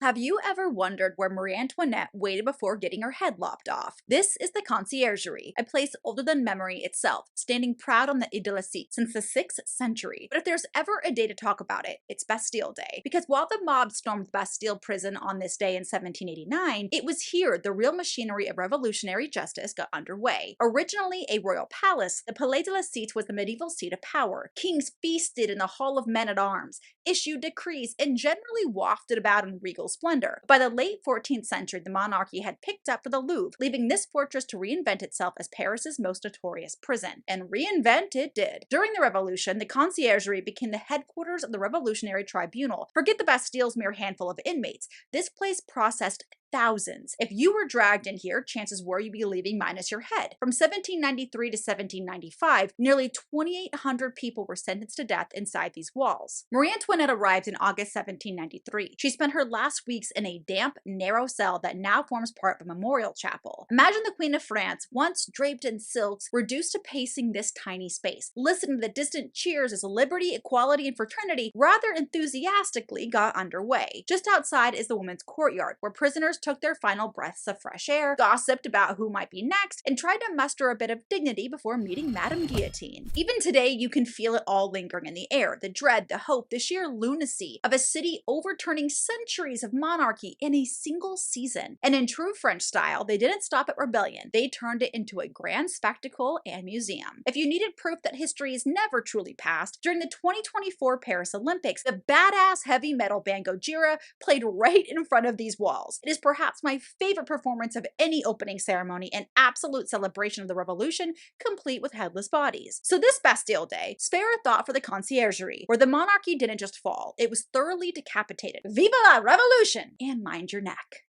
Have you ever wondered where Marie Antoinette waited before getting her head lopped off? This is the Conciergerie, a place older than memory itself, standing proud on the Ile de la Cite since the 6th century. But if there's ever a day to talk about it, it's Bastille Day. Because while the mob stormed Bastille prison on this day in 1789, it was here the real machinery of revolutionary justice got underway. Originally a royal palace, the Palais de la Cite was the medieval seat of power. Kings feasted in the Hall of Men-at-Arms, issued decrees, and generally wafted about in regal splendor. By the late 14th century, the monarchy had picked up for the Louvre, leaving this fortress to reinvent itself as Paris's most notorious prison. And reinvent it did. During the Revolution, the Conciergerie became the headquarters of the Revolutionary Tribunal. Forget the Bastille's mere handful of inmates. This place processed thousands. If you were dragged in here, chances were you'd be leaving minus your head. From 1793 to 1795, nearly 2,800 people were sentenced to death inside these walls. Marie Antoinette arrived in August 1793. She spent her last weeks in a damp, narrow cell that now forms part of a memorial chapel. Imagine the Queen of France, once draped in silks, reduced to pacing this tiny space, listening to the distant cheers as liberty, equality, and fraternity rather enthusiastically got underway. Just outside is the women's courtyard, where prisoners took their final breaths of fresh air, gossiped about who might be next, and tried to muster a bit of dignity before meeting Madame Guillotine. Even today, you can feel it all lingering in the air, the dread, the hope, the sheer lunacy of a city overturning centuries of monarchy in a single season. And in true French style, they didn't stop at rebellion. They turned it into a grand spectacle and museum. If you needed proof that history is never truly past, during the 2024 Paris Olympics, the badass heavy metal band Gojira played right in front of these walls. It is perhaps my favorite performance of any opening ceremony, an absolute celebration of the revolution, complete with headless bodies. So this Bastille Day, spare a thought for the Conciergerie, where the monarchy didn't just fall, it was thoroughly decapitated. Viva la revolution! And mind your neck.